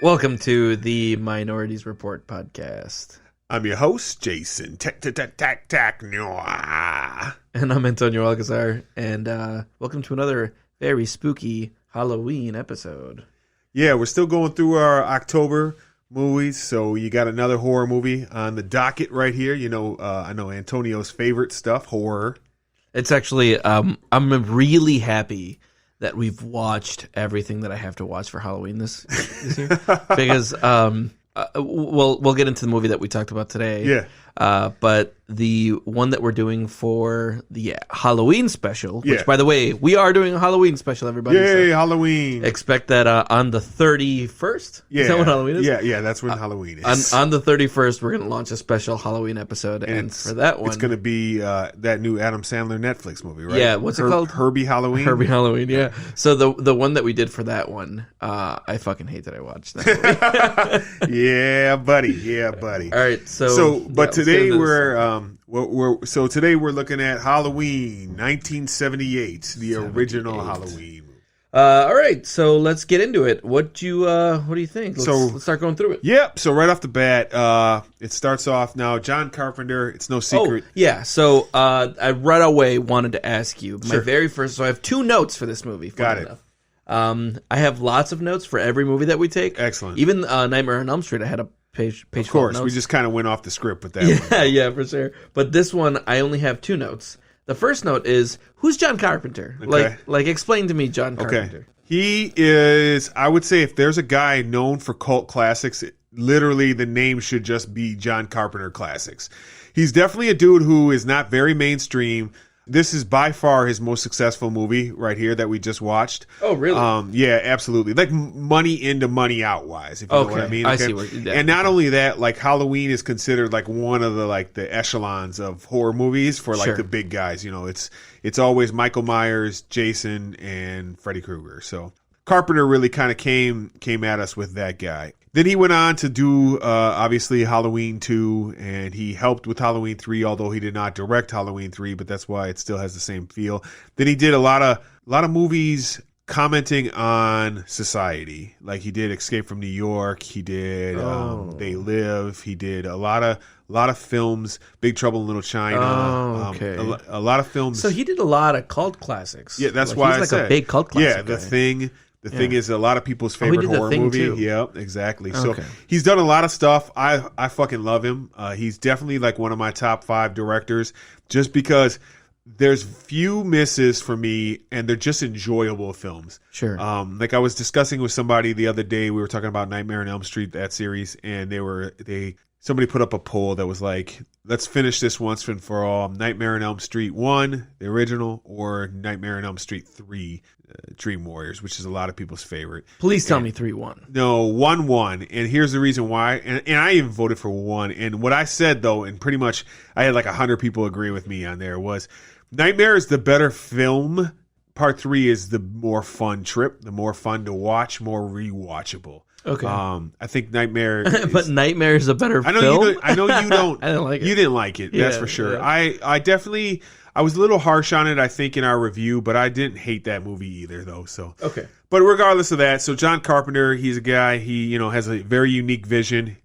Welcome to the Minorities Report podcast. I'm your host, Jason. Noir. And I'm Antonio Alcazar. And welcome to another very spooky Halloween episode. Yeah, we're still going through our October movies. So you got another horror movie on the docket right here. You know, I know Antonio's favorite stuff, horror. It's actually, I'm really happy that we've watched everything that I have to watch for Halloween this year. Because we'll get into the movie that we talked about today. Yeah. But the one that we're doing for the Halloween special, which, Yeah. by the way, we are doing a Halloween special, everybody. Yay, So Halloween. expect that on the 31st. Yeah. Is that what Halloween is? Yeah, that's when Halloween is. On the 31st, we're going to launch a special Halloween episode. And for that one... It's going to be that new Adam Sandler Netflix movie, right? Yeah, what's it called? Herbie Halloween? Herbie Halloween, yeah. So the one that we did for that one, I fucking hate that I watched that movie. Yeah, buddy. Yeah, buddy. All right, so today today we're looking at Halloween 1978, the original Halloween. All right, so let's get into it. What do you think? Let's start going through it. Yep. So right off the bat, it starts off now. John Carpenter. It's no secret. Oh, yeah. So I right away wanted to ask you my Sure. very first. So I have 2 notes for this movie. Got it. Enough. I have lots of notes for every movie that we take. Excellent. Even Nightmare on Elm Street, I had a page. Of course, full of we notes. just kind of went off the script with that Yeah, one. yeah, for sure. But this one, I only have 2 notes. The first note is, who's John Carpenter? Okay. Like, explain to me John Carpenter. Okay. He is, I would say, if there's a guy known for cult classics, literally the name should just be John Carpenter Classics. He's definitely a dude who is not very mainstream. This is by far his most successful movie right here that we just watched. Oh, really? Yeah, absolutely. Like money in to money out wise, if you know what I mean. I see what And not only that, like Halloween is considered like one of the echelons of horror movies for like Sure. the big guys. You know, it's always Michael Myers, Jason, and Freddy Krueger. So Carpenter really kind of came at us with that guy. Then he went on to do, obviously, Halloween 2, and he helped with Halloween 3, although he did not direct Halloween 3, but that's why it still has the same feel. Then he did a lot of movies commenting on society. Like he did Escape from New York, he did They Live, he did a lot of films, Big Trouble in Little China. Oh, okay. A lot of films. So he did a lot of cult classics. Yeah, that's Like, why he's I like said. a big cult classic. Yeah, The guy. Thing. The Thing is a lot of people's he favorite did The horror Thing, movie. too. Yep, exactly. Okay. So he's done a lot of stuff. I fucking love him. He's definitely like one of my top 5 directors just because there's few misses for me and they're just enjoyable films. Sure. Like I was discussing with somebody the other day, we were talking about Nightmare on Elm Street, that series, and somebody put up a poll that was like, let's finish this once and for all. Nightmare on Elm Street 1, the original, or Nightmare on Elm Street 3, Dream Warriors, which is a lot of people's favorite. Please tell me 3-1. No, 1-1. And here's the reason why. And I even voted for 1. And what I said, though, and pretty much I had like 100 people agree with me on there, was Nightmare is the better film. Part 3 is the more fun trip, the more fun to watch, more rewatchable. Okay. I think Nightmare But Nightmare is a better I know film? you don't, I know you don't. I didn't like it. You didn't like it, that's Yeah, for sure. yeah. I definitely was a little harsh on it, I think, in our review, but I didn't hate that movie either, though. So Okay. But regardless of that, so John Carpenter, he's a guy, he has a very unique vision.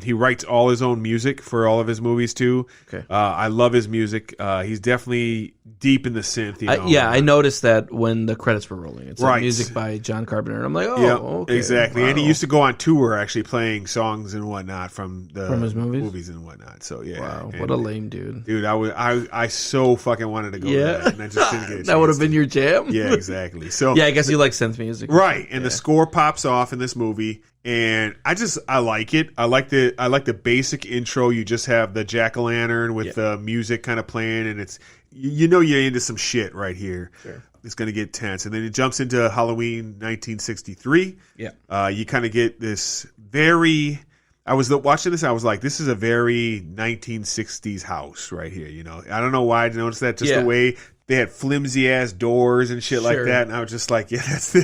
He writes all his own music for all of his movies too. Okay. I love his music. He's definitely deep in the synth. I noticed that when the credits were rolling. It's Right. music by John Carpenter. And I'm like, oh, Yeah, okay. exactly. Wow. And he used to go on tour actually playing songs and whatnot from his movies? and whatnot. So yeah. Wow, And, what a lame dude. dude. I so fucking wanted to go to Yeah. that, and I just didn't get a That would have chance been your jam? to. Yeah, exactly. So Yeah, I guess you like synth music. right, and Yeah. the score pops off in this movie, and I like it. I like the basic intro. You just have the jack-o'-lantern with the music kind of playing, and it's you're into some shit right here. Sure. It's going to get tense, and then it jumps into Halloween 1963. Yeah. You kind of get this very. I was watching this. I was like, "This is a very 1960s house right here." I don't know why I noticed that. Just the way they had flimsy ass doors and shit like that, and I was just like, "Yeah, this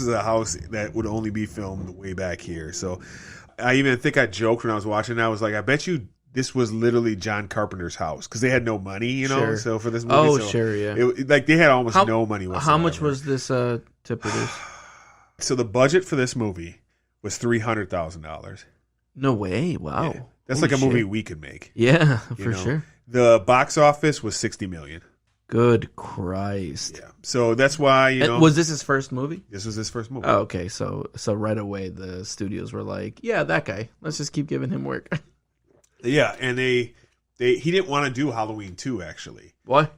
is a house that would only be filmed way back here." So, I even think I joked when I was watching it. I was like, "I bet you this was literally John Carpenter's house because they had no money, Sure. So for this movie, Oh, sure, yeah. like they had almost no money whatsoever. How much was this to produce? So the budget for this movie was $300,000. No way! Wow, Yeah. That's Holy like a movie shit. we could make. Yeah, you for know? sure. The box office was $60 million. Good Christ! Yeah. So that's why Was this his first movie? this was his first movie. Oh, okay. So right away the studios were like, "Yeah, that guy. Let's just keep giving him work." Yeah, and he didn't want to do Halloween 2 actually. Why?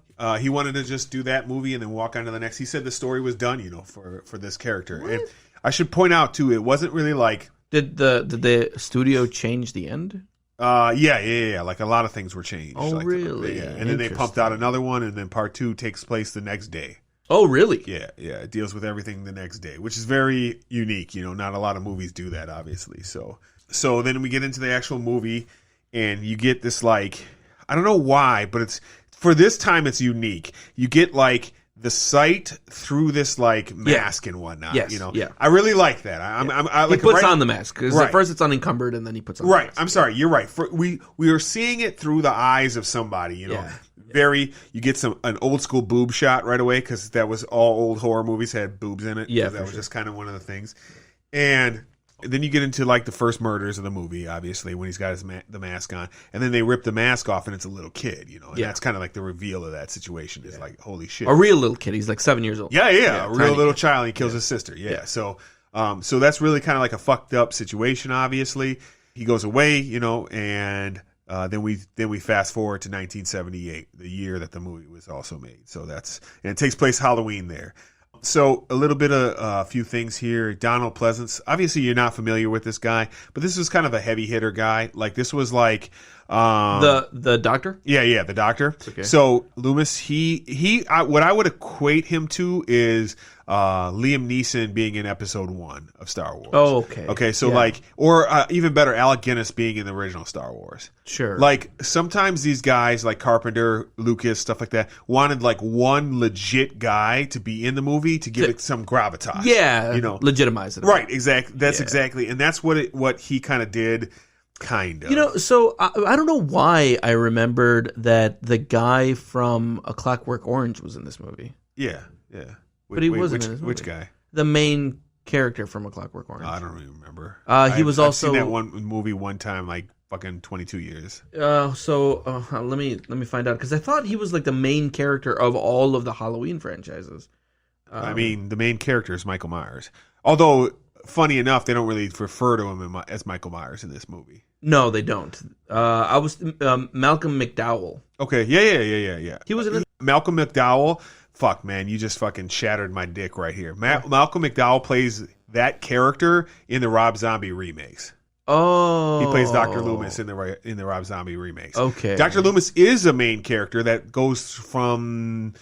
He wanted to just do that movie and then walk on to the next. He said the story was done, for this character. What? And I should point out too, it wasn't really like Did the studio change the end? yeah. Like a lot of things were changed. Oh, like really? Yeah. And then they pumped out another one, and then part 2 takes place the next day. Oh, really? Yeah. It deals with everything the next day, which is very unique. Not a lot of movies do that, obviously. So then we get into the actual movie, and you get this like, I don't know why, but it's for this time it's unique. You get like the sight through this like mask and whatnot. Yes, yeah. I really like that. I like He puts right, on the mask because Right. at first it's unencumbered and then he puts on the Right. mask. I'm sorry. You're right. We are seeing it through the eyes of somebody. Yeah. You get an old school boob shot right away because that was all old horror movies had boobs in it. Yeah, that for was sure. just kind of one of the things. And then you get into like the first murders of the movie, obviously when he's got the mask on, and then they rip the mask off and it's a little kid. And Yeah. that's kind of like the reveal of that situation. Is like, holy shit. A real little kid. He's like 7 years old. Yeah, a real tiny little kid. child. And he kills his sister. Yeah. So that's really kind of like a fucked up situation. Obviously, he goes away, and then we fast forward to 1978, the year that the movie was also made. So and it takes place Halloween there. So a little bit of a few things here. Donald Pleasance. Obviously, you're not familiar with this guy, but this was kind of a heavy hitter guy. Like this was like The doctor? yeah, the doctor. Okay. So Loomis, what I would equate him to is Liam Neeson being in Episode 1 of Star Wars. Oh, okay. Okay, so Yeah. or even better, Alec Guinness being in the original Star Wars. Sure. Like sometimes these guys, like Carpenter, Lucas, stuff like that, wanted like one legit guy to be in the movie to give it some gravitas. yeah, legitimize it. Right. Exactly. That's Yeah. exactly, and that's what he kind of did. Kind of. So I don't know why I remembered that the guy from A Clockwork Orange was in this movie. Yeah. But he wasn't in this Which movie. guy? The main character from A Clockwork Orange. I don't even remember. He was also I've seen that one movie one time, like fucking 22 years. let me find out because I thought he was like the main character of all of the Halloween franchises. I mean, the main character is Michael Myers. Although, funny enough, they don't really refer to him as Michael Myers in this movie. No, they don't. I was Malcolm McDowell. Okay, yeah. He was in it. Malcolm McDowell. Fuck, man, you just fucking shattered my dick right here. Malcolm McDowell plays that character in the Rob Zombie remakes. Oh, He plays Dr. Loomis in the Rob Zombie remakes. Okay, Dr. Loomis is a main character that goes from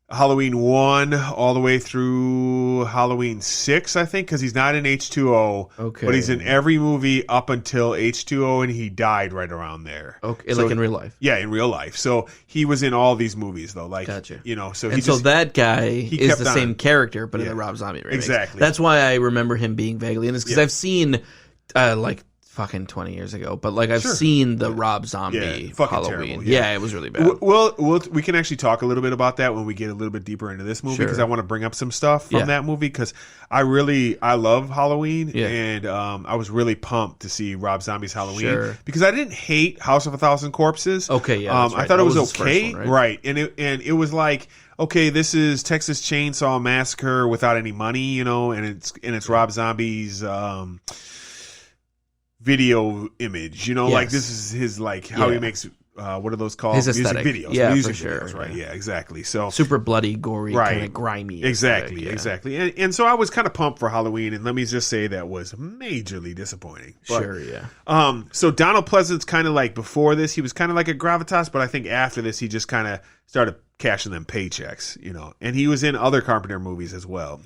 Halloween 1 all the way through Halloween 6, I think, because he's not in H2O. Okay. But he's in every movie up until H2O, and he died right around there. Okay, So- like in real life. Yeah, in real life. So he was in all these movies, though. Like, Gotcha. So And so that guy is kept the on. same character, but in Yeah. the Rob Zombie remake. Exactly. That's why I remember him being vaguely in this because Yeah. I've seen like fucking 20 years ago, but like I've Sure. seen the Rob Yeah, Zombie fucking Halloween. terrible, Yeah. yeah. It was really bad. we can actually talk a little bit about that when we get a little bit deeper into this movie Sure. because I want to bring up some stuff from Yeah. that movie because I love Halloween Yeah. and I was really pumped to see Rob Zombie's Halloween Sure. because I didn't hate House of a Thousand Corpses. Okay, yeah, that's I right. thought That it was was his first okay, one, right? and it was like, okay, this is Texas Chainsaw Massacre without any money, and it's Rob Zombie's video image, like Yes. this is his like how he Yeah. makes what are those called? His music aesthetic. videos. Yeah, music for sure, videos, right? yeah. Yeah, exactly. So Super bloody, gory, Right. kind of grimy. exactly, aesthetic, yeah. exactly. And so I was kind of pumped for Halloween, and let me just say that was majorly disappointing. But, Sure, yeah. so Donald Pleasance kind of like before this, he was kind of like a gravitas, but I think after this, he just kind of started cashing them paychecks, and he was in other Carpenter movies as well.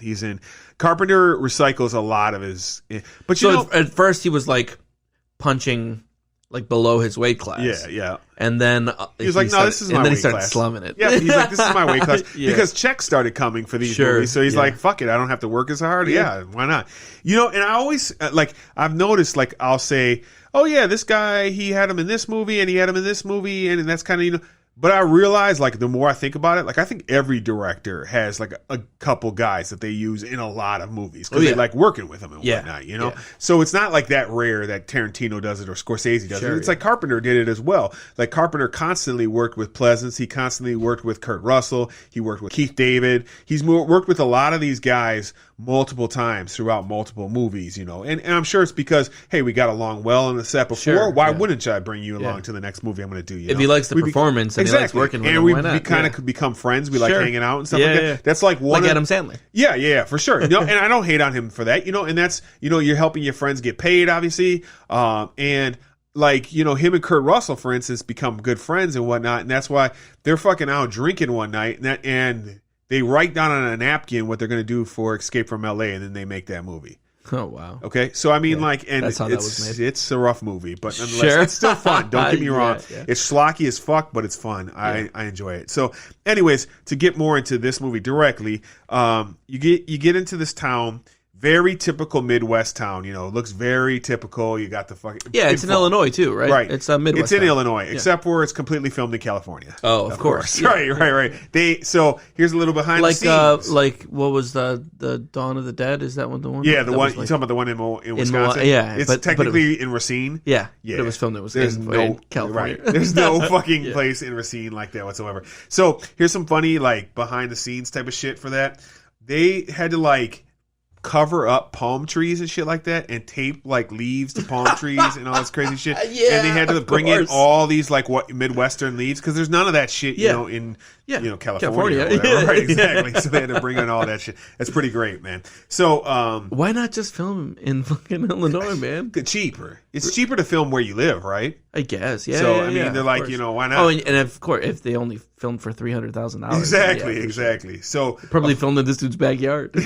Carpenter recycles a lot of his, but So at first he was like punching like below his weight class. yeah. And then He was like, "No, this is my and then he weight started class." slumming it. Yeah, he's like, "This is my weight class," Yeah. because checks started coming for these Sure, movies. So he's yeah. like, "Fuck it, I don't have to work as hard." Yeah. Yeah, why not? And I always I've noticed I'll say, "Oh yeah, this guy he had him in this movie and he had him in this movie," and that's kind of But I realize, like, the more I think about it, like, I think every director has, like, a couple guys that they use in a lot of movies because they like working with them and whatnot, you know? Yeah. So it's not like that rare that Tarantino does it or Scorsese does it. It's like Carpenter did it as well. Like, Carpenter constantly worked with Pleasance. He constantly worked with Kurt Russell. He worked with Keith David. He's worked with a lot of these guys multiple times throughout multiple movies, you know? And I'm sure it's because, hey, we got along well on the set before. Why wouldn't I bring you along to the next movie I'm going to do? If he likes the performance and he likes working with him, we kind of could become friends. We like hanging out and stuff like that. Yeah. That's like one like Adam Sandler. Yeah, for sure. You know, and I don't hate on him for that, you know, and that's, you know, you're helping your friends get paid, obviously. And like, you know, him and Kurt Russell, for instance, become good friends and whatnot. And that's why they're fucking out drinking one night and they write down on a napkin what they're going to do for Escape from LA, and then they make that movie. Oh, wow. Okay, so I mean, like, and that's how that was made. It's a rough movie, but nonetheless, it's still fun. Don't get me wrong. It's schlocky as fuck, but it's fun. I enjoy it. So, anyways, to get more into this movie directly, you get into this town. Very typical Midwest town, you know. It looks very typical. You got the fucking it's in Illinois too, right? Right, it's a Midwest. It's in town. Illinois, except for it's completely filmed in California. Oh, of course. Yeah. Right. So here's a little behind the scenes. Like what was the Dawn of the Dead? Is that one the one? Yeah, the one you're talking about, the one in Wisconsin. It's technically in Racine. Yeah. But it was filmed in California. Right. There's no fucking place in Racine like that whatsoever. So here's some funny like behind the scenes type of shit for that. They had to like cover up palm trees and shit like that and tape like leaves to palm trees and all this crazy shit. And they had to bring in all these like Midwestern leaves because there's none of that shit, you know, in you know, California. Or whatever. Right, exactly. So they had to bring in all that shit. That's pretty great, man. So why not just film in fucking Illinois, man? Cheaper. It's cheaper to film where you live, right? I guess. Yeah. So I mean, they're like, you know, why not? Oh, and of course, if they only filmed for $300,000, exactly. So probably filmed in this dude's backyard.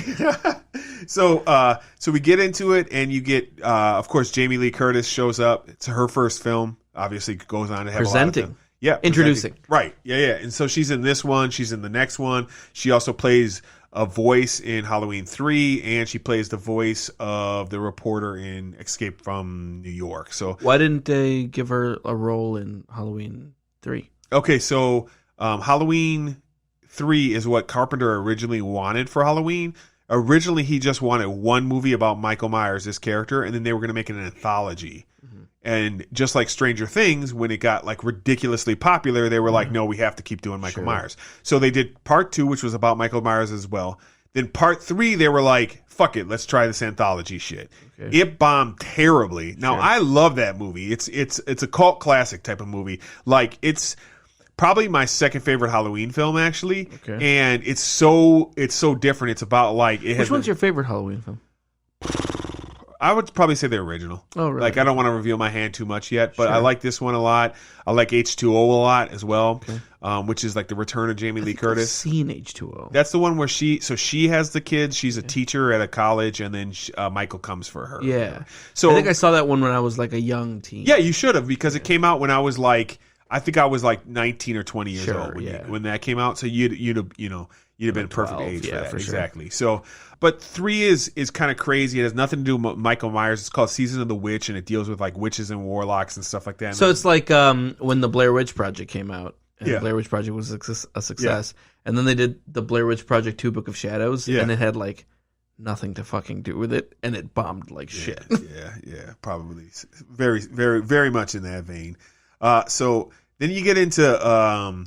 So we get into it, and you get, of course, Jamie Lee Curtis shows up. It's her first film. Obviously, goes on to have presenting. A lot of yeah, introducing. Right. Yeah. And so she's in this one. She's in the next one. She also plays a voice in Halloween 3, and she plays the voice of the reporter in Escape from New York. So why didn't they give her a role in Halloween 3? Okay, so Halloween 3 is what Carpenter originally wanted for Halloween. Originally, he just wanted one movie about Michael Myers, this character, and then they were going to make it an anthology. Mm-hmm. And just like Stranger Things, when it got like ridiculously popular, they were like, no, we have to keep doing Michael Myers. So they did part 2, which was about Michael Myers as well. Then part 3, they were like, fuck it, let's try this anthology shit. Okay. It bombed terribly. Now, I love that movie. It's a cult classic type of movie. Like, it's probably my second favorite Halloween film, actually. Okay. And it's so different. It's about like which one's your favorite Halloween film? I would probably say the original. Oh, really? Like, I don't want to reveal my hand too much yet, but I like this one a lot. I like H2O a lot as well, which is like the return of Jamie Lee Curtis. I've seen H2O. That's the one where she has the kids. She's a teacher at a college, and then Michael comes for her. Yeah. So I think I saw that one when I was like a young teen. Yeah, you should have, because it came out when I was like, I think I was like 19 or 20 years old when that came out. So you'd have been perfect age for that. Exactly. So, but 3 is kind of crazy. It has nothing to do with Michael Myers. It's called Season of the Witch, and it deals with like witches and warlocks and stuff like that. So it's like when the Blair Witch Project came out, and the Blair Witch Project was a success, and then they did the Blair Witch Project 2: Book of Shadows, and it had like nothing to fucking do with it, and it bombed like shit. Yeah, probably very, very, very much in that vein. So then you get into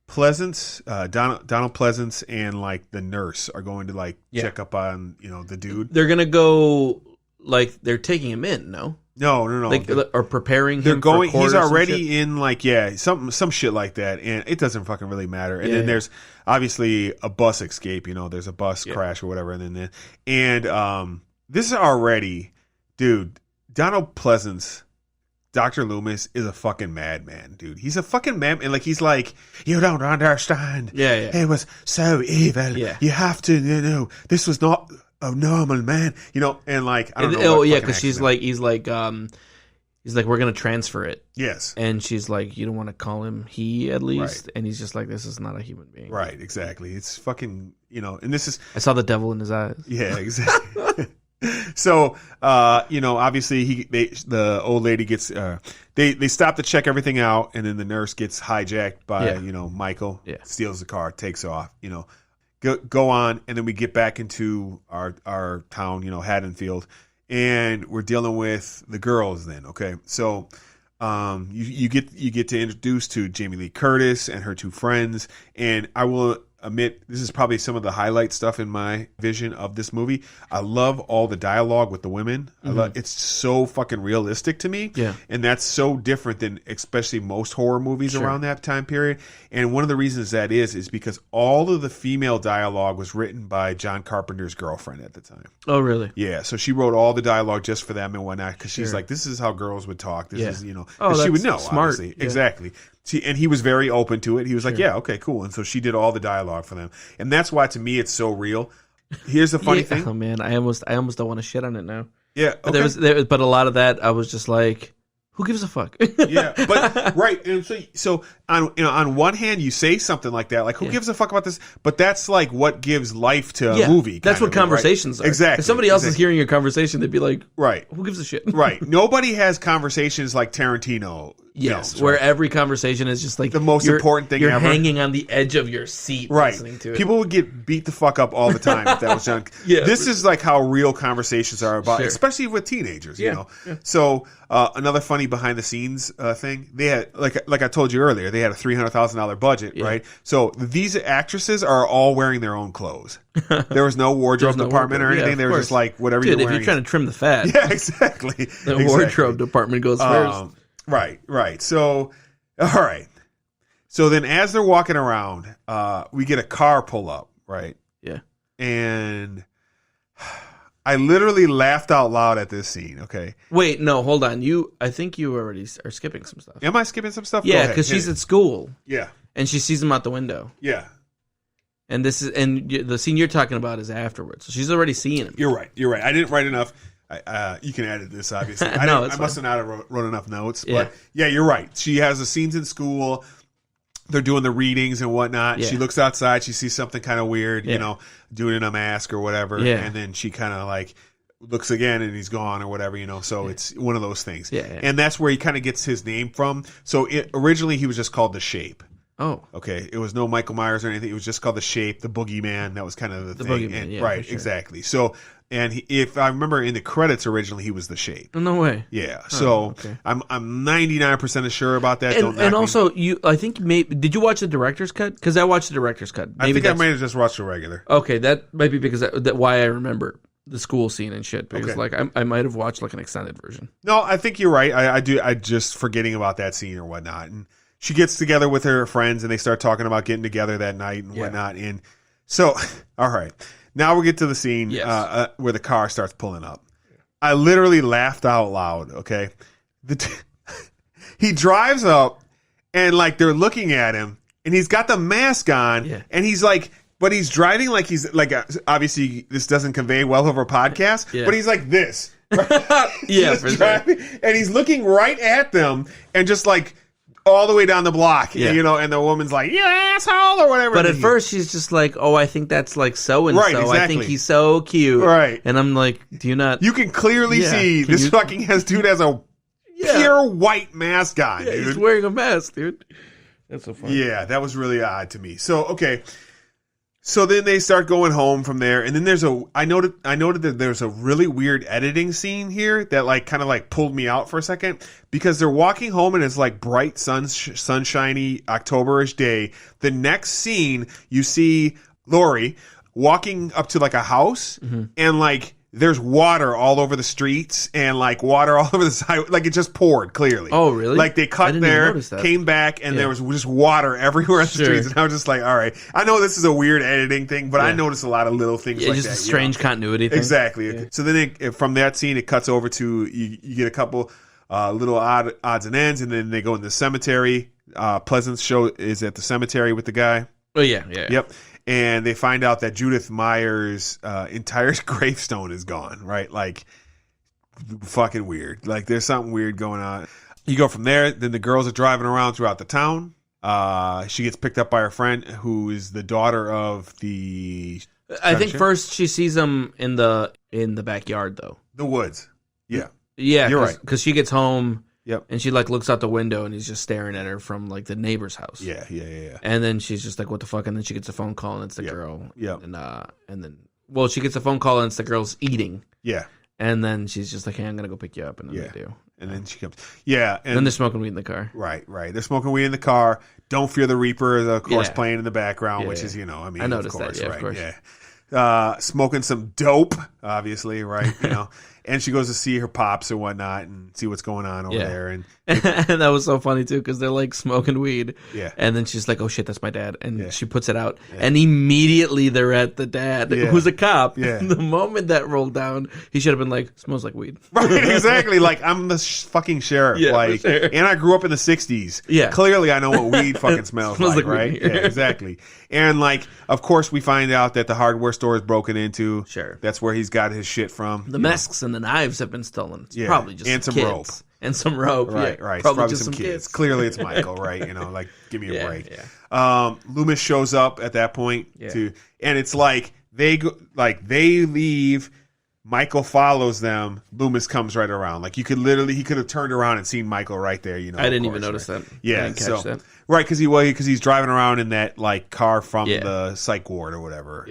Pleasance, Donald Pleasance, and like the nurse are going to like check up on the dude. They're gonna go like they're taking him in. No, like or preparing. They're him going. For he's already in like some shit like that, and it doesn't fucking really matter. And then there's obviously a bus escape. There's a bus crash or whatever, and this is already, dude. Donald Pleasance. Dr. Loomis is a fucking madman, dude. He's a fucking madman. And like, he's like, you don't understand. It was so evil. You have to, this was not a normal man. And like, I don't know. Because he's like, we're going to transfer it. Yes. And she's like, you don't want to call him he at least. Right. And he's just like, this is not a human being. Right, exactly. It's fucking, and this is. I saw the devil in his eyes. Yeah, exactly. So, obviously the old lady gets, they stop to check everything out, and then the nurse gets hijacked by, Michael, steals the car, takes off, go on. And then we get back into our town, Haddonfield, and we're dealing with the girls then. Okay. So, you get to introduce to Jamie Lee Curtis and her two friends, and I will admit this is probably some of the highlight stuff in my vision of this movie. I love all the dialogue with the women. It's so fucking realistic to me, and that's so different than especially most horror movies around that time period. And one of the reasons that is because all of the female dialogue was written by John Carpenter's girlfriend at the time. Oh, really? Yeah, so she wrote all the dialogue just for them and whatnot, because she's like, this is how girls would talk. This is, she would know, smart. Obviously. Yeah. Exactly. And he was very open to it. He was like, yeah, okay, cool. And so she did all the dialogue for them. And that's why, to me, it's so real. Here's the funny thing. Oh, man, I almost don't want to shit on it now. Yeah, okay. But but a lot of that, I was just like, who gives a fuck? Yeah, but right. And so on one hand, you say something like that, like, who gives a fuck about this? But that's like what gives life to a movie. That's what conversations are. Exactly. If somebody else is hearing your conversation, they'd be like, right, who gives a shit? Right. Nobody has conversations like Tarantino. Yes, films, where every conversation is just like the most important thing you're ever. hanging on the edge of your seat listening to it. People would get beat the fuck up all the time if that was done. This is like how real conversations are about, especially with teenagers, you know. Yeah. So another funny behind the scenes thing, they had, like I told you earlier, they had a $300,000 budget, right? So these actresses are all wearing their own clothes. There was no wardrobe department or anything. They were just like, whatever you're wearing. If you're trying to trim the fat. Yeah, exactly. The wardrobe department goes first. Right. So, all right. So then as they're walking around, we get a car pull up, right? Yeah. And I literally laughed out loud at this scene, okay? Wait, no, hold on. I think you already are skipping some stuff. Am I skipping some stuff? Yeah, because she's at school. Yeah. And she sees him out the window. Yeah. And the scene you're talking about is afterwards. So she's already seeing him. You're right. I didn't write enough. You can edit this, obviously. I must have not wrote enough notes. But yeah, you're right. She has the scenes in school. They're doing the readings and whatnot. Yeah. She looks outside. She sees something kind of weird, doing a mask or whatever. Yeah. And then she kind of like looks again and he's gone or whatever, So it's one of those things. Yeah. And that's where he kind of gets his name from. So originally he was just called The Shape. Oh. Okay. It was no Michael Myers or anything. It was just called The Shape, the Boogeyman. That was kind of the thing. Boogeyman, right, sure. Exactly. So, and if I remember in the credits originally, he was The Shape. No way. Yeah. So I'm 99% sure about that. And also, I think did you watch the director's cut? Because I watched the director's cut. I think I might have just watched the regular. Okay, that might be because that why I remember the school scene and shit. Because I might have watched like an extended version. No, I think you're right. I do. I just forgetting about that scene or whatnot. And she gets together with her friends and they start talking about getting together that night and whatnot. And so, all right. Now we get to the scene where the car starts pulling up. I literally laughed out loud, okay? He drives up and like they're looking at him and he's got the mask on and he's like, but he's driving like he's like, obviously this doesn't convey well over a podcast, but he's like this. Right? For driving, sure. And he's looking right at them and just like, all the way down the block, and the woman's like, "You asshole," or whatever. But at first, she's just like, "Oh, I think that's like so and so. Exactly. I think he's so cute." Right. And I'm like, "Do you not?" You can clearly see this fucking dude has a pure white mask on. Yeah, dude. He's wearing a mask, dude. That's so funny. Yeah, that was really odd to me. So okay. So then they start going home from there, and then I noted that there's a really weird editing scene here that like kind of like pulled me out for a second because they're walking home and it's like bright sunshiny Octoberish day. The next scene you see Laurie walking up to like a house and like there's water all over the streets and like water all over the side. Like it just poured clearly. Oh, really? Like they cut there, came back, and there was just water everywhere on the streets. And I was just like, all right. I know this is a weird editing thing, but I noticed a lot of little things like just that. Just a strange continuity thing. Exactly. Yeah. So then from that scene, it cuts over to, you get a couple little odds and ends, and then they go in the cemetery. Pleasant's show is at the cemetery with the guy. Oh, yeah. Yep. And they find out that Judith Myers' entire gravestone is gone, right? Like, fucking weird. Like, there's something weird going on. You go from there, then the girls are driving around throughout the town. She gets picked up by her friend, who is the daughter of the I think first she sees him in the backyard though. The woods. Yeah. Yeah, You're right. Because she gets home. Yep. And she like looks out the window and he's just staring at her from like the neighbor's house. Yeah. And then she's just like, "What the fuck?" And then she gets a phone call and it's the girl. Yeah. And then she gets a phone call and it's the girl's eating. Yeah. And then she's just like, "Hey, I'm gonna go pick you up," and then they do. And then she comes. Yeah. And then they're smoking weed in the car. Right. They're smoking weed in the car. Don't Fear the Reaper is, of course, playing in the background, which is, I mean, I noticed of course, that, right? Of course. Yeah. Smoking some dope, obviously, right? And she goes to see her pops or whatnot and see what's going on over there. And that was so funny too because they're like smoking weed. Yeah. And then she's like, "Oh shit, that's my dad," and she puts it out, and immediately they're at the dad who's a cop. Yeah. The moment that rolled down, he should have been like, "Smells like weed." Right, exactly. Like, I'm the fucking sheriff. Yeah, like, for sure. and I grew up in the '60s. Yeah. Clearly, I know what weed fucking smells like, right? weed. Yeah, exactly. And like, of course, we find out that the hardware store is broken into. Sure. That's where he's got his shit from. The masks and the knives have been stolen. It's Yeah. probably just And some kids. rope. And some rope. Right. It's Probably probably just some kids. Clearly, it's Michael, right? Like, give me a break. Yeah. Loomis shows up at that point and it's like they leave. Michael follows them. Loomis comes right around. Like, he could have turned around and seen Michael right there. I didn't even notice that. Yeah, I didn't catch that. Right, because he's driving around in that like car from the psych ward or whatever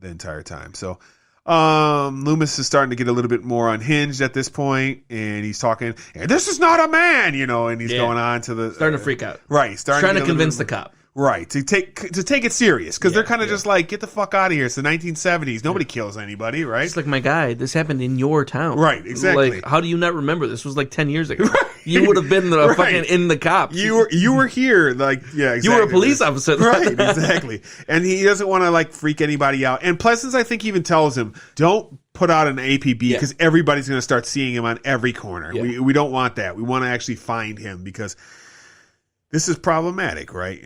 the entire time. So Loomis is starting to get a little bit more unhinged at this point, and he's talking, and this is not a man, and he's going on to the starting to freak out. Right, he's trying to convince the cop. Right, to take it serious, because they're kind of just like, get the fuck out of here. It's the 1970s. Nobody kills anybody, right? It's like, my guy, this happened in your town. Right, exactly. Like, how do you not remember? This was like 10 years ago. Right. You would have been fucking in the cops. You were here, like, yeah, exactly. You were a police officer. Right, exactly. And he doesn't want to like freak anybody out. And Pleasance, I think, even tells him, don't put out an APB because everybody's going to start seeing him on every corner. Yeah. We don't want that. We want to actually find him because this is problematic, right?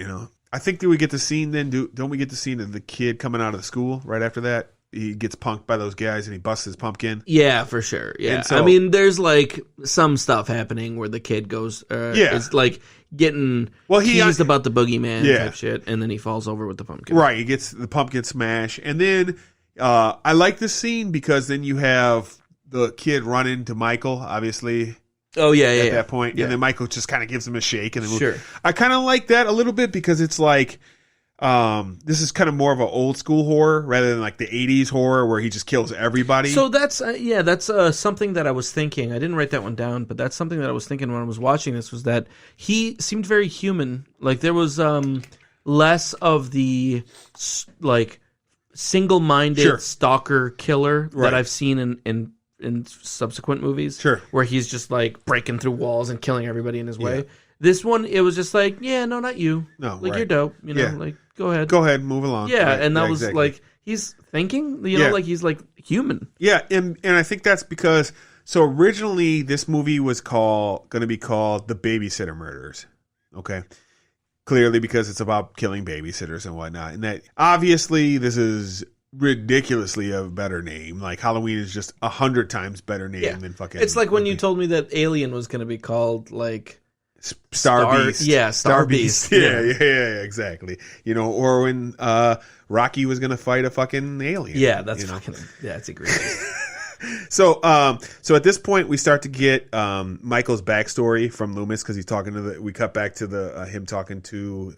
I think that we get the scene then. Don't we get the scene of the kid coming out of the school right after that? He gets punked by those guys and he busts his pumpkin. Yeah, for sure. Yeah. I mean, there's like some stuff happening where the kid goes, is like getting teased about the boogeyman type shit, and then he falls over with the pumpkin. Right. He gets the pumpkin smash. And then I like this scene because then you have the kid run into Michael, obviously. Oh, yeah, at that point. Yeah. And then Michael just kind of gives him a shake. And then sure. I kind of like that a little bit because it's like, this is kind of more of an old school horror rather than like the 80s horror where he just kills everybody. So that's something that I was thinking. I didn't write that one down, but that's something that I was thinking when I was watching this, was that he seemed very human. Like, there was less of the like single-minded stalker killer that I've seen in subsequent movies, where he's just like breaking through walls and killing everybody in his way. This one, it was just like, no, not you. No, like, you're dope. Like, go ahead, move along. Yeah, and that was like, he's thinking, like he's like human. Yeah, and I think that's because, so originally this movie was going to be called The Babysitter Murders. Okay. Clearly because it's about killing babysitters and whatnot. And that, obviously, this is ridiculously a better name. Like, Halloween is just 100 times better name than fucking. It's like when you told me that Alien was going to be called like Star Beast. Yeah, Star Beast. Yeah, exactly. Or when Rocky was going to fight a fucking alien. Yeah, that's fucking. Yeah, it's a great. So at this point, we start to get Michael's backstory from Loomis because he's talking to we cut back to the him talking to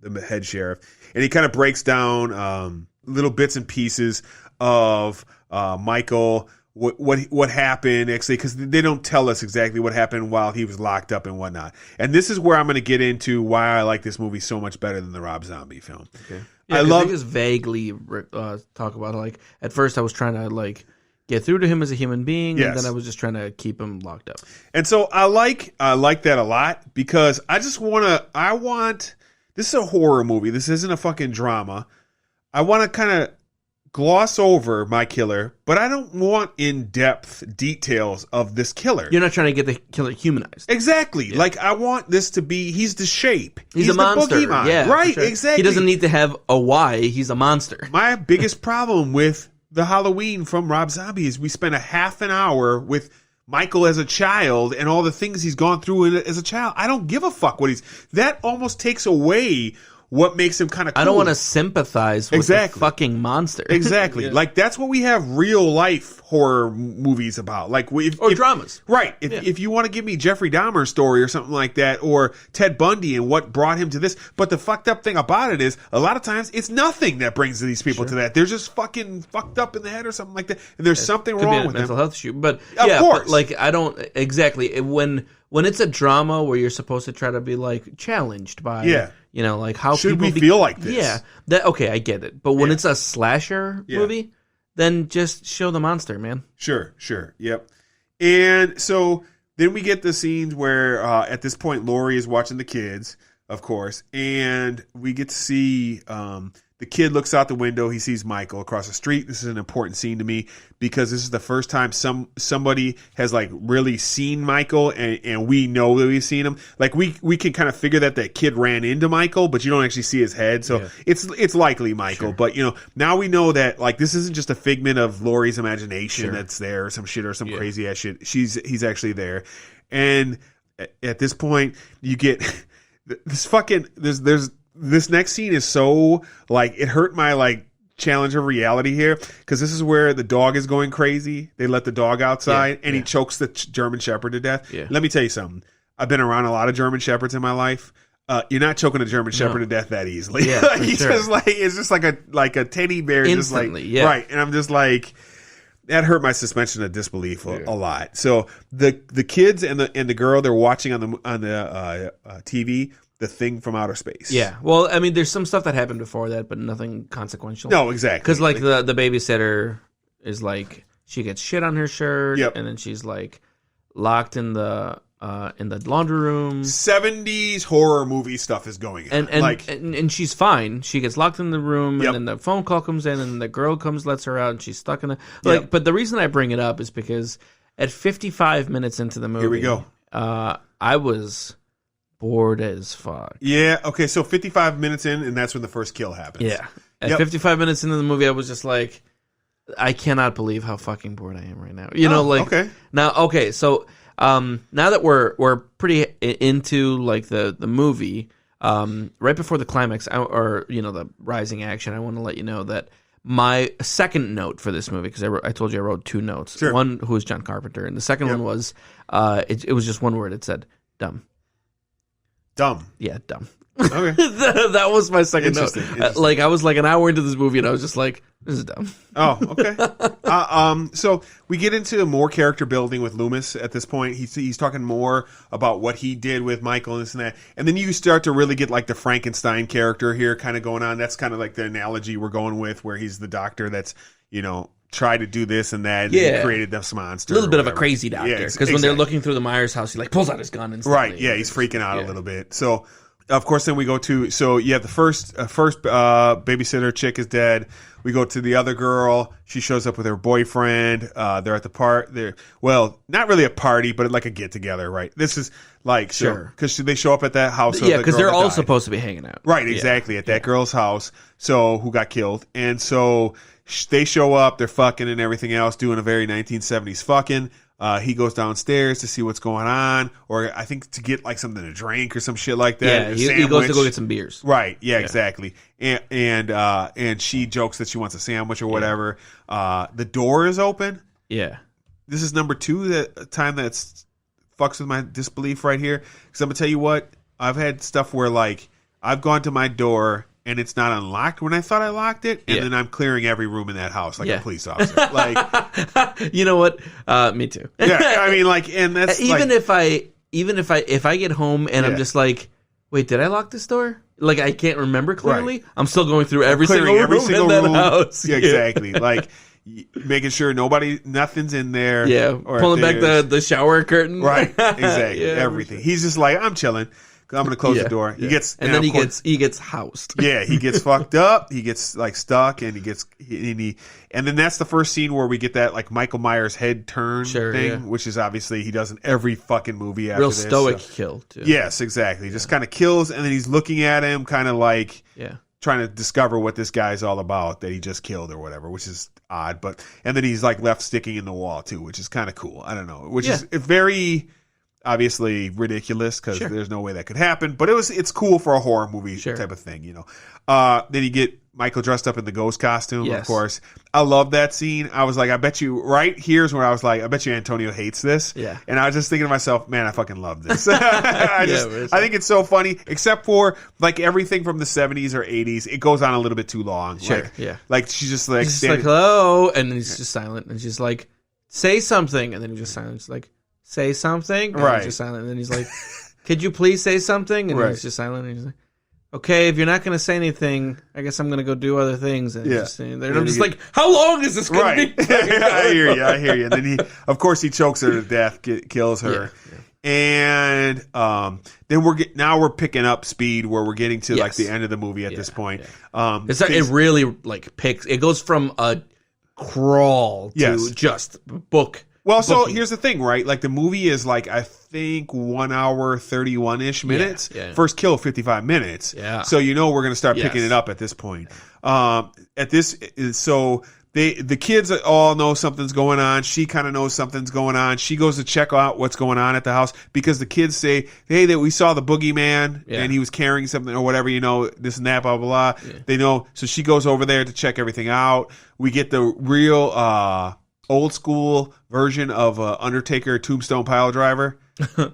the head sheriff, and he kind of breaks down little bits and pieces of Michael, what happened actually, because they don't tell us exactly what happened while he was locked up and whatnot. And this is where I'm going to get into why I like this movie so much better than the Rob Zombie film. Okay. Yeah, they just vaguely talk about, like, at first I was trying to like get through to him as a human being, and then I was just trying to keep him locked up. And so I like that a lot because this is a horror movie. This isn't a fucking drama. I want to kind of gloss over my killer, but I don't want in-depth details of this killer. You're not trying to get the killer humanized. Exactly. Yeah. Like, I want this to be, he's the shape. He's a monster. Boogeyman. Yeah, right, sure. exactly. He doesn't need to have a why. He's a monster. My biggest problem with the Halloween from Rob Zombie is we spent a half an hour with Michael as a child and all the things he's gone through as a child. I don't give a fuck that almost takes away what makes him kind of cool. I don't want to sympathize with the fucking monster. Exactly. Yeah. Like, that's what we have real life horror movies about. Like, if dramas. Right. If you want to give me Jeffrey Dahmer's story or something like that, or Ted Bundy and what brought him to this. But the fucked up thing about it is, a lot of times, it's nothing that brings these people to that. They're just fucking fucked up in the head or something like that. And there's something wrong with them. Mental health issue. But, of course. But, like, I don't, exactly. When it's a drama where you're supposed to try to be, like, challenged by, you know, like, how should people we feel like this? Yeah. Okay, I get it. But when it's a slasher movie, then just show the monster, man. Sure. Yep. And so then we get the scenes where at this point Laurie is watching the kids, of course, and we get to see the kid looks out the window. He sees Michael across the street. This is an important scene to me because this is the first time somebody has like really seen Michael, and we know that we've seen him. Like we can kind of figure that kid ran into Michael, but you don't actually see his head. So it's likely Michael. Sure. But you know, now we know that like this isn't just a figment of Laurie's imagination that's there or some shit or some crazy ass shit. He's actually there. And at this point you get this fucking this next scene is so like it hurt my like challenge of reality here because this is where the dog is going crazy. They let the dog outside and he chokes the German Shepherd to death. Yeah. Let me tell you something. I've been around a lot of German Shepherds in my life. You're not choking a German Shepherd to death that easily. Yeah, he's just like it's just like a teddy bear, instantly. Just like right. And I'm just like that hurt my suspension of disbelief a lot. So the kids and the girl, they're watching on the TV. The Thing from Outer Space. Yeah. Well, I mean, there's some stuff that happened before that, but nothing consequential. No, exactly. Because, like, the babysitter is, like, she gets shit on her shirt, and then she's, like, locked in the laundry room. 70s horror movie stuff is going on. And she's fine. She gets locked in the room, and then the phone call comes in, and the girl comes, lets her out, and she's stuck in the... Like, but the reason I bring it up is because at 55 minutes into the movie... Here we go. I was... bored as fuck. Yeah, okay, so 55 minutes in, and that's when the first kill happens. Yeah. At 55 minutes into the movie, I was just like, I cannot believe how fucking bored I am right now. You know, like... Okay. Now, okay, so now that we're pretty into, like, the movie, right before the climax, or, you know, the rising action, I want to let you know that my second note for this movie, because I told you I wrote two notes. Sure. One, who was John Carpenter, and the second one was, it was just one word. It said, dumb. Dumb. Yeah, dumb. Okay. that was my second note. Like, I was like an hour into this movie, and I was just like, this is dumb. Oh, okay. So we get into more character building with Loomis at this point. He's talking more about what he did with Michael and this and that. And then you start to really get like the Frankenstein character here kind of going on. That's kind of like the analogy we're going with, where he's the doctor that's, you know, try to do this and that, and he created this monster. A little bit of a crazy doctor, because when they're looking through the Myers house, he like pulls out his gun and right, he's freaking out a little bit. So, of course, then we go to you have the first babysitter chick is dead. We go to the other girl. She shows up with her boyfriend. They're at the well, not really a party, but like a get together, right? This is like because they show up at that house. Yeah, because they're all supposed to be hanging out, right? Exactly at that girl's house. So who got killed, and so. They show up, they're fucking and everything else, doing a very 1970s fucking. He goes downstairs to see what's going on, or I think to get like something to drink or some shit like that. Yeah, he goes to go get some beers. Right, yeah. Exactly. And she jokes that she wants a sandwich or whatever. The door is open. Yeah. This is number 2 time that's fucks with my disbelief right here. Because I'm going to tell you what, I've had stuff where like I've gone to my door and it's not unlocked when I thought I locked it, and then I'm clearing every room in that house like a police officer. Like, you know what? Me too. Yeah, I mean, like, and that's even if I get home and I'm just like, wait, did I lock this door? Like, I can't remember clearly. Right. I'm still going through every single room in that house. Yeah, exactly. Like making sure nothing's in there. Yeah, or pulling back the shower curtain. Right, exactly. Everything. He's just like, I'm chilling. I'm going to close the door. He gets, and then he gets housed. Yeah, he gets fucked up. He gets like stuck, and and then that's the first scene where we get that like Michael Myers head turn thing, which is obviously he does in every fucking movie. After real this, stoic kill too. Yes, exactly. Just kind of kills, and then he's looking at him, kind of like trying to discover what this guy's all about that he just killed or whatever, which is odd. But and then he's like left sticking in the wall too, which is kind of cool. I don't know, which is very. obviously ridiculous because Sure. there's no way that could happen. But it's cool for a horror movie Sure. type of thing, you know. Then you get Michael dressed up in the ghost costume, of Yes. course. I love that scene. I was like, I bet you, right here's where I was like, I bet you Antonio hates this. Yeah. And I was just thinking to myself, man, I fucking love this. I it's- think it's so funny, except for like everything from the 70s or 80s. It goes on a little bit too long. Sure, Like, yeah. Like she's just like, He's just like, standing, hello, and then he's just silent, and she's like, say something, and then he's just silent. She's like, say something, and Right. he's just silent, and then he's like, could you please say something? And Right. then he's just silent, and he's like, okay, if you're not going to say anything, I guess I'm going to go do other things. And Yeah. just sitting there, and I'm just like, how long is this going right. to be? I hear you. And then of course, he chokes her to death, kills her. Yeah. And then we're picking up speed where we're getting to like Yes. the end of the movie at this point. It really like picks. It goes from a crawl to Yes. just book. Well, so booking. here's the thing, right? Like the movie is like I think 1 hour 31-ish minutes. yeah. First kill 55 minutes. Yeah. So you know we're gonna start picking Yes. it up at this point. So the kids all know something's going on. She kind of knows something's going on. She goes to check out what's going on at the house because the kids say, "Hey, that we saw the boogeyman Yeah. and he was carrying something or whatever, you know, this and that, blah blah blah." They know, so she goes over there to check everything out. We get the real old school version of Undertaker tombstone pile driver.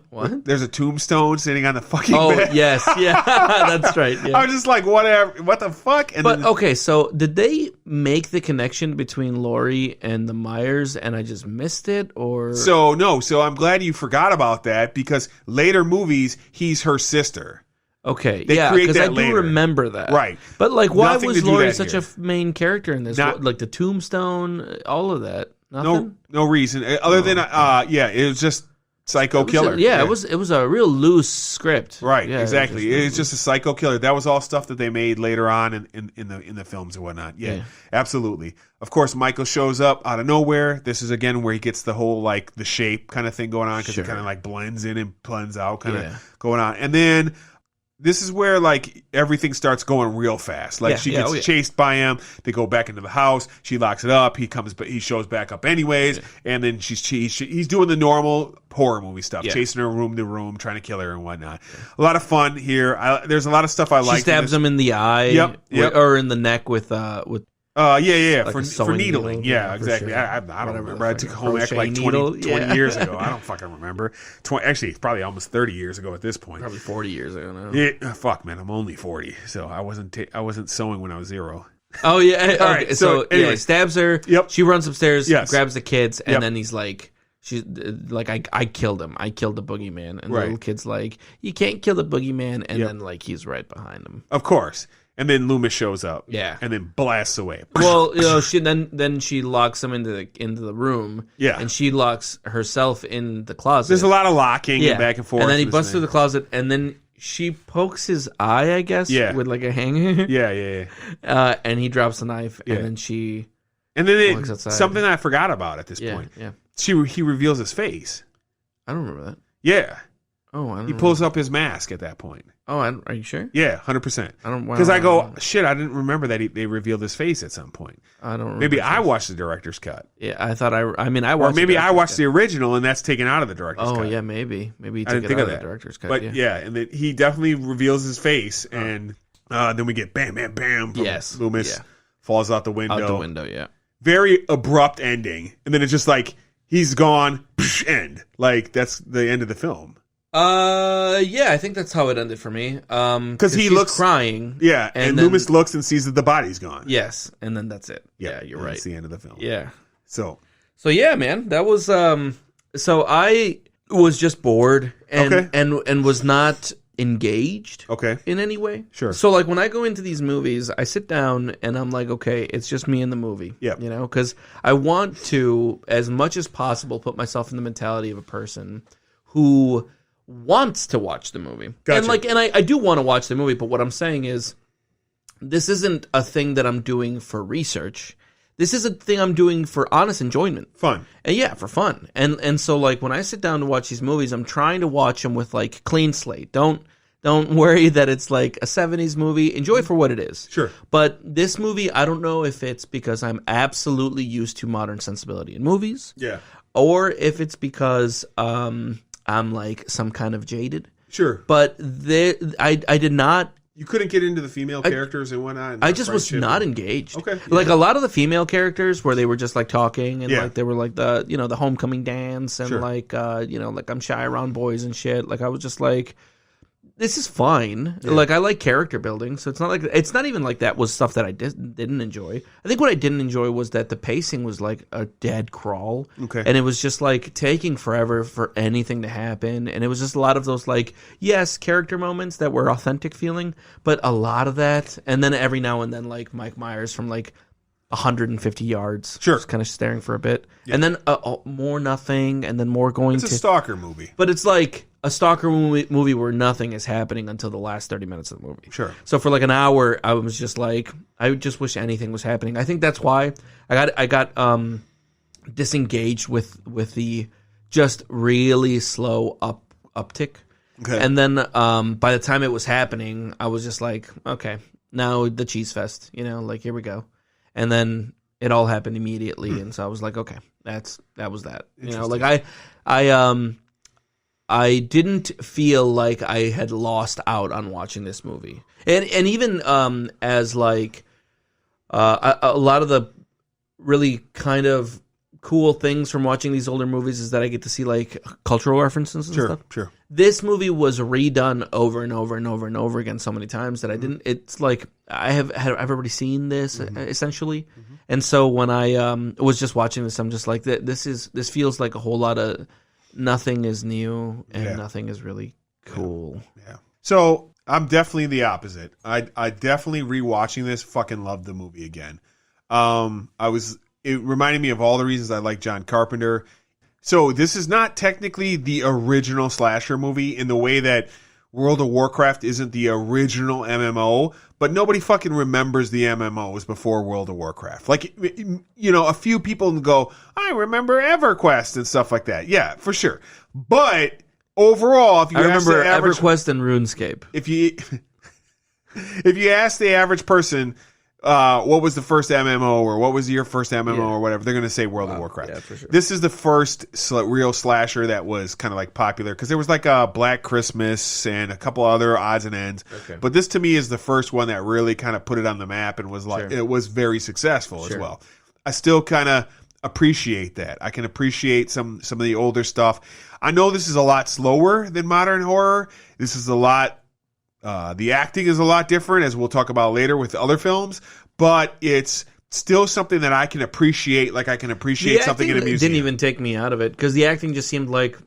What? There's a tombstone sitting on the fucking Oh bed. yes, yeah, that's right. Yeah. I was just like, whatever, what the fuck? And But then, okay, so did they make the connection between Laurie and the Myers, and I just missed it, or so I'm glad you forgot about that because later movies, he's her sister. okay, they yeah, create because I that do later. remember that, Right. But like, why Nothing to was do Laurie that such here. a main character in this? Not- Like the tombstone, all of that. Nothing. No reason other than it was just psycho killer. Yeah, it was a real loose script. Right, Yeah, exactly. It's just a psycho killer. That was all stuff that they made later on in the films and whatnot. Yeah, absolutely. Of course, Michael shows up out of nowhere. This is again where he gets the whole like the shape kind of thing going on because Sure. it kind of like blends in and blends out kind of Yeah. going on. And then this is where like everything starts going real fast. Like Yeah, she yeah, gets oh, yeah. chased by him. They go back into the house. She locks it up. He comes, but he shows back up anyways. And then he's doing the normal horror movie stuff, Yeah. chasing her room to room, trying to kill her and whatnot. A lot of fun here. There's a lot of stuff I like. She stabs him in the eye, Yep. or in the neck with Yeah, Like for a sewing needling. needle, Yeah, for exactly. sure. I don't Whatever the remember. I took fuck, home ec crochet like 20 needle, 20 yeah. years ago. I don't fucking remember. Actually, it's probably almost 30 years ago at this point. probably 40 years ago now. Yeah, fuck, man. I'm only 40, so I wasn't sewing when I was 0. Oh yeah. Okay. right, So, so anyway. he stabs her. Yep. She runs upstairs. Yes. Grabs the kids, and Yep. then he's like, "She's like, I killed him. I killed the boogeyman." And the Right. little kid's like, "You can't kill the boogeyman." And Yep. then like he's right behind him. Of course. And then Loomis shows up. Yeah. And then blasts away. Well, she then she locks him into the room. Yeah. And she locks herself in the closet. There's a lot of locking and back and forth. And then he this busts thing. through the closet, and then she pokes his eye, I guess, Yeah. with like a hanger. Yeah. And he drops the knife, Yeah. and then she. And then Walks outside. something I forgot about at this Yeah, point. yeah. He reveals his face. I don't remember that. Yeah. Oh, I don't. He pulls up his mask at that point. Oh, are you sure? Yeah, 100%. I don't. Because I go, shit, I didn't remember that they revealed his face at some point. I don't. Remember Maybe I this. watched the director's cut. Yeah, I thought I mean, I Or watched. maybe the I director's watched cut. the original and that's taken out of the director's Oh cut. yeah, maybe he I took didn't it think out of the that. director's cut. But yeah. yeah, and then he definitely reveals his face, and then we get bam, bam, bam from Yes, Loomis yeah. falls out the window. Out the window. Yeah. Very abrupt ending, and then it's just like he's gone. End. Like that's the end of the film. Yeah, I think that's how it ended for me. Because he she's looks- crying. Yeah, and then- Loomis looks and sees that the body's gone. Yes, and then that's it. Yeah, you're and right. That's the end of the film. Yeah. So So yeah, man, that was So I was just bored and Okay. and was not engaged okay, in any way. Sure. So like when I go into these movies, I sit down and I'm like, okay, it's just me and the movie. Yeah. You know, because I want to, as much as possible, put myself in the mentality of a person who wants to watch the movie. Gotcha. And I do want to watch the movie, but what I'm saying is this isn't a thing that I'm doing for research. This is a thing I'm doing for honest enjoyment. fun. And yeah, for fun. And so like when I sit down to watch these movies, I'm trying to watch them with like clean slate. Don't worry that it's like a 70s movie. Enjoy it for what it is. Sure. But this movie, I don't know if it's because I'm absolutely used to modern sensibility in movies, Yeah. or if it's because I I'm like some kind of jaded. Sure. But I did not. You couldn't get into the female characters and whatnot. And I just was not engaged. Okay. Like a lot of the female characters where they were just like talking and Yeah. like they were like the the homecoming dance and Sure. like like I'm shy around boys and shit. Like I was just like, this is fine. Like I like character building, so it's not even like that was stuff that I didn't enjoy. I think what I didn't enjoy was that the pacing was like a dead crawl. Okay. And it was just like taking forever for anything to happen, and it was just a lot of those like character moments that were authentic feeling, but a lot of that, and then every now and then like Mike Myers from like 150 yards, Sure. just kind of staring for a bit, and then more nothing, and then more going It's a to stalker movie. but it's like a stalker movie where nothing is happening until the last 30 minutes of the movie. Sure. So for like an hour, I was just like, I just wish anything was happening. I think that's why I got disengaged with the just really slow uptick. Okay. And then by the time it was happening, I was just like, okay, now the cheese fest, like here we go. And then it all happened immediately, and so I was like, okay, that was that. Like I didn't feel like I had lost out on watching this movie, and even as like a lot of the really kind of cool things from watching these older movies is that I get to see like cultural references and stuff. Sure. This movie was redone over and over and over and over again so many times that I didn't. It's like I've already seen this essentially, and so when I was just watching this, I'm just like this feels like a whole lot of nothing is new and nothing is really cool. Yeah. So I'm definitely the opposite. I definitely rewatching this fucking loved the movie again. It reminded me of all the reasons I like John Carpenter. So this is not technically the original slasher movie in the way that World of Warcraft isn't the original MMO, but nobody fucking remembers the MMOs before World of Warcraft. Like, a few people go, I remember EverQuest and stuff like that. Yeah, for sure. But overall, if you I remember average, EverQuest and RuneScape. if you ask the average person, what was the first MMO or what was your first MMO or whatever, they're going to say World of Warcraft. Yeah, for sure. This is the first real slasher that was kind of like popular because there was like a Black Christmas and a couple other odds and ends. Okay. But this to me is the first one that really kind of put it on the map and was like, it was very successful as well. I still kind of appreciate that. I can appreciate some of the older stuff. I know this is a lot slower than modern horror. This is a lot the acting is a lot different, as we'll talk about later with other films, but it's still something that I can appreciate, like I can appreciate something in a museum. Didn't even take me out of it, because the acting just seemed like,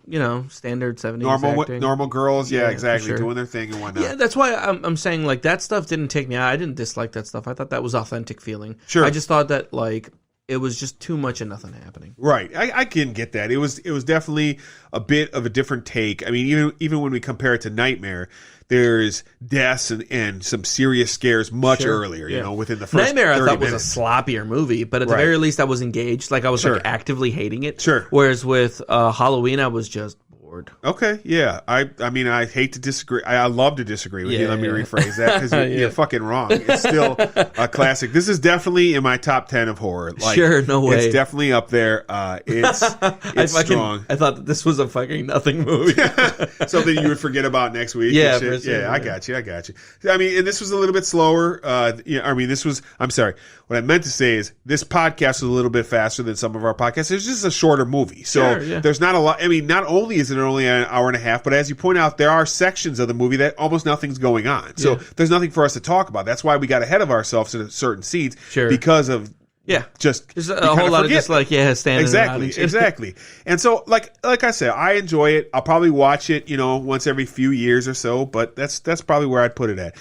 standard 70s acting. Normal girls, exactly, sure. doing their thing and whatnot. Yeah, that's why I'm saying, like, that stuff didn't take me out. I didn't dislike that stuff. I thought that was authentic feeling. Sure. I just thought that, like, it was just too much and nothing happening. Right. I can get that. It was definitely a bit of a different take. I mean, even when we compare it to Nightmare, there's deaths and some serious scares much earlier, within the first Nightmare 30 I thought minutes. was a sloppier movie, but at the very least I was engaged. Like I was like actively hating it. Sure. Whereas with Halloween I was just bored. Okay, yeah. I mean, I hate to disagree. I love to disagree with you. Let me rephrase that because you're fucking wrong. It's still a classic. This is definitely in my top 10 of horror. Like, sure, no way. It's definitely up there. It's strong. I thought that this was a fucking nothing movie. Something you would forget about next week. Yeah, and shit. for sure, I got you. I mean, and this was a little bit slower. I'm sorry. What I meant to say is this podcast was a little bit faster than some of our podcasts. It's just a shorter movie. So there's not a lot. I mean, not only is it only an hour and a half, but as you point out, there are sections of the movie that almost nothing's going on. So there's nothing for us to talk about. That's why we got ahead of ourselves in certain scenes because of just there's a whole lot of just like standing exactly. And so like I said, I enjoy it. I'll probably watch it once every few years or so, but that's probably where I'd put it at.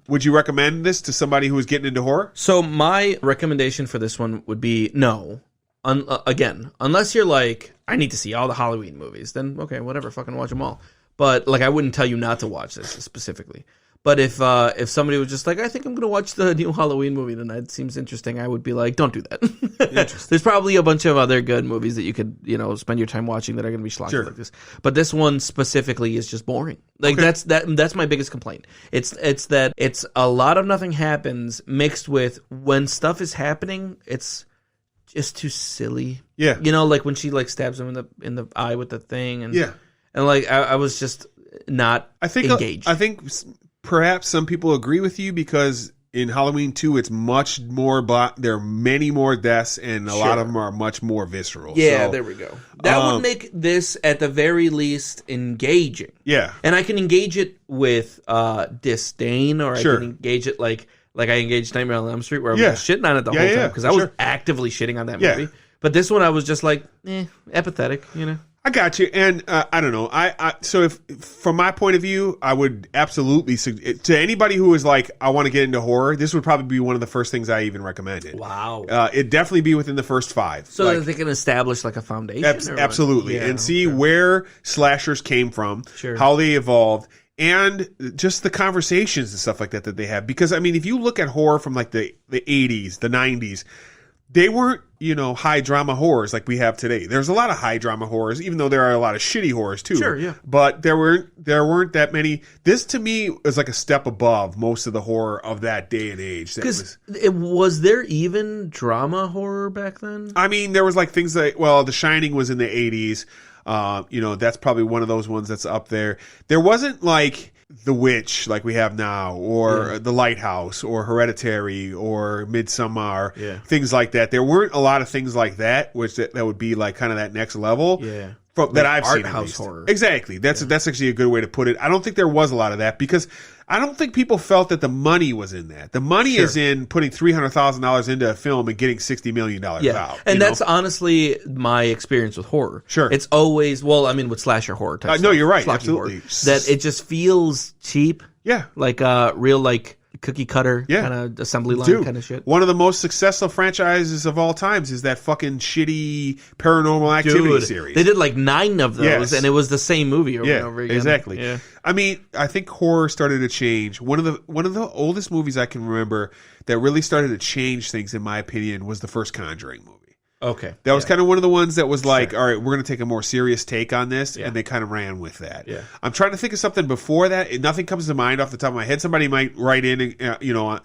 Would you recommend this to somebody who is getting into horror? So my recommendation for this one would be no. Again, unless you're like, I need to see all the Halloween movies, then okay, whatever, fucking watch them all. But like, I wouldn't tell you not to watch this specifically. But if somebody was just like, I think I'm going to watch the new Halloween movie tonight, it seems interesting, I would be like, don't do that. There's probably a bunch of other good movies that you could, spend your time watching that are going to be schlocky like this. But this one specifically is just boring. Like that's my biggest complaint. It's that it's a lot of nothing happens mixed with when stuff is happening, it's just too silly. Yeah. Like when she like stabs him in the eye with the thing and and like I was just not engaged. I think perhaps some people agree with you because in Halloween 2, it's much more. There are many more deaths, and a lot of them are much more visceral. Yeah, so, there we go. That would make this, at the very least, engaging. Yeah, and I can engage it with disdain, or Sure. I can engage it like I engaged Nightmare on Elm Street, where I was shitting on it the whole time because I was actively shitting on that movie. But this one, I was just like, apathetic, you know. I got you, and I don't know. So if from my point of view, I would absolutely to anybody who is like, I want to get into horror. This would probably be one of the first things I even recommended. Wow, it'd definitely be within the first 5. So that they can establish like a foundation. Absolutely, and see where slashers came from, how they evolved. And just the conversations and stuff like that they have. Because, I mean, if you look at horror from like the 80s, the 90s, they weren't, high drama horrors like we have today. There's a lot of high drama horrors, even though there are a lot of shitty horrors too. Sure, yeah. But there weren't that many. This to me is like a step above most of the horror of that day and age. Because was there even drama horror back then? I mean, there was like things like, The Shining was in the 80s. That's probably one of those ones that's up there. There wasn't like The Witch like we have now, or The Lighthouse, or Hereditary, or Midsommar, things like that. There weren't a lot of things like that, which that would be like kind of that next level. Yeah. That I've seen. Art house horror. Exactly. That's actually a good way to put it. I don't think there was a lot of that because I don't think people felt that the money was in that. The money is in putting $300,000 into a film and getting $60 million out. And that's honestly my experience with horror. Sure. It's always, with slasher horror type No, stuff, you're right. schlocky Absolutely. horror, that it just feels cheap. Yeah. Like real like cookie cutter kind of assembly line kind of shit. One of the most successful franchises of all times is that fucking shitty Paranormal Activity series. They did like 9 of those, and it was the same movie over and over again. Exactly. Yeah. I mean, I think horror started to change. One of the oldest movies I can remember that really started to change things, in my opinion, was the first Conjuring movie. Okay. That was kind of one of the ones that was like, all right, we're going to take a more serious take on this, and they kind of ran with that. Yeah. I'm trying to think of something before that. Nothing comes to mind off the top of my head. Somebody might write in,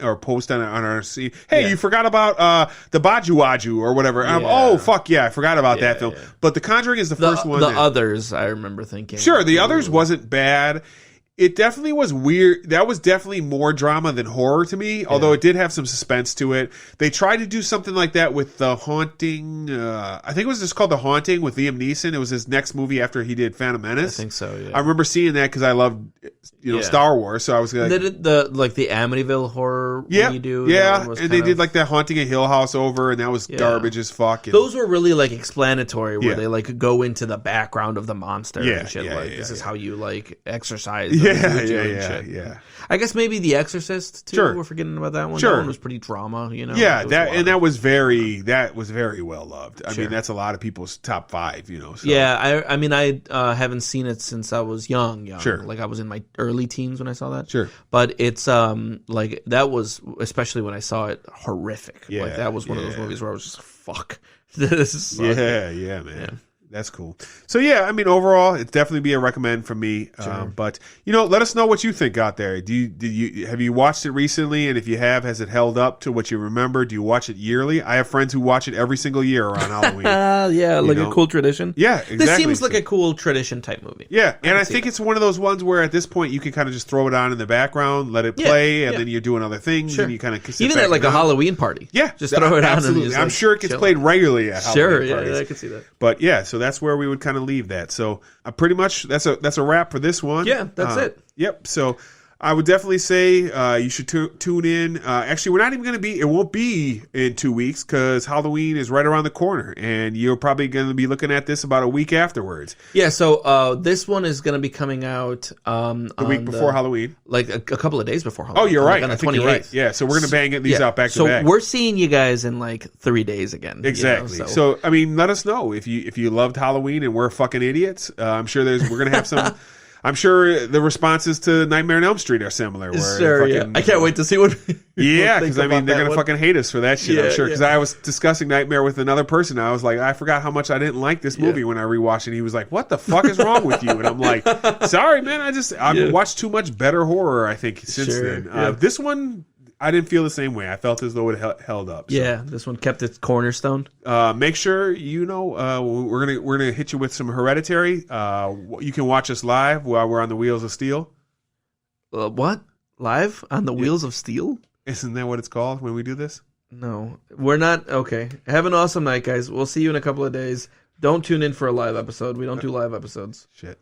or post on our scene, hey, you forgot about the Baju Waju or whatever. Oh, fuck yeah, I forgot about that film. But The Conjuring is the first one. The Others, I remember thinking. Sure, The Others wasn't bad. It definitely was weird. That was definitely more drama than horror to me, although it did have some suspense to it. They tried to do something like that with The Haunting. I think it was just called The Haunting with Liam Neeson. It was his next movie after he did Phantom Menace. I think so, yeah. I remember seeing that because I loved Star Wars, so I was like... They did the Amityville horror redo. And they did like that Haunting a Hill House over, and that was garbage as fuck. And, those were really like explanatory, where they like go into the background of the monster and shit. This is how you like exercise. Yeah. I guess maybe The Exorcist too. Sure. We're forgetting about that one. Sure. That one was pretty drama, Yeah, that was very well loved. I mean, that's a lot of people's top 5, So. Yeah, I mean, I haven't seen it since I was young. Sure. Like I was in my early teens when I saw that. Sure. But it's like that was, especially when I saw it, horrific. Yeah, like that was one of those movies where I was just fuck. This is man. Yeah. That's cool. So yeah, I mean, overall, it'd definitely be a recommend from me. But let us know what you think out there. Have you watched it recently? And if you have, has it held up to what you remember? Do you watch it yearly? I have friends who watch it every single year around Halloween. A cool tradition. Yeah, exactly. This seems like a cool tradition type movie. Yeah, and I think it's one of those ones where at this point you can kind of just throw it on in the background, let it play, and then you're doing other things, and you kind of even at like a Halloween party. Yeah, just throw it on. Absolutely, I'm sure it gets played regularly at Halloween parties. I can see that. But yeah, so that's where we would kind of leave that. So pretty much that's a wrap for this one. Yeah, that's it. Yep. So I would definitely say you should tune in. Actually, we're not even going to be. It won't be in 2 weeks because Halloween is right around the corner, and you're probably going to be looking at this about a week afterwards. Yeah. So this one is going to be coming out the week before Halloween, like a couple of days before Halloween. Oh, you're right. On the 28th. Right. Yeah. So we're going to bang these out back to back. So we're seeing you guys in like 3 days again. Exactly. So I mean, let us know if you loved Halloween and we're fucking idiots. I'm sure we're going to have some. I'm sure the responses to Nightmare on Elm Street are similar. Sure, I can't wait to see what. Yeah, because I mean they're gonna fucking hate us for that shit. I'm sure. Because I was discussing Nightmare with another person. I was like, I forgot how much I didn't like this movie when I rewatched it. He was like, "What the fuck is wrong with you?" And I'm like, "Sorry, man. I've watched too much better horror. I think since then. This one." I didn't feel the same way. I felt as though it held up. So. Yeah, this one kept its cornerstone. Make sure we're gonna hit you with some Hereditary. You can watch us live while we're on the Wheels of Steel. What? Live on the Wheels of Steel? Isn't that what it's called when we do this? No, we're not. Okay. Have an awesome night, guys. We'll see you in a couple of days. Don't tune in for a live episode. We don't do live episodes. Shit.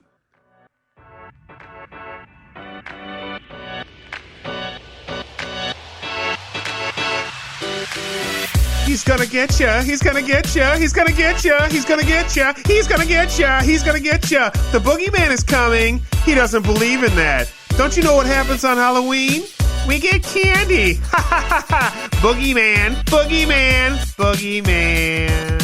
He's gonna get ya. He's gonna get ya. He's gonna get ya. He's gonna get ya. He's gonna get ya. He's gonna get ya. The boogeyman is coming. He doesn't believe in that. Don't you know what happens on Halloween? We get candy. Ha ha ha ha. Boogeyman. Boogeyman. Boogeyman.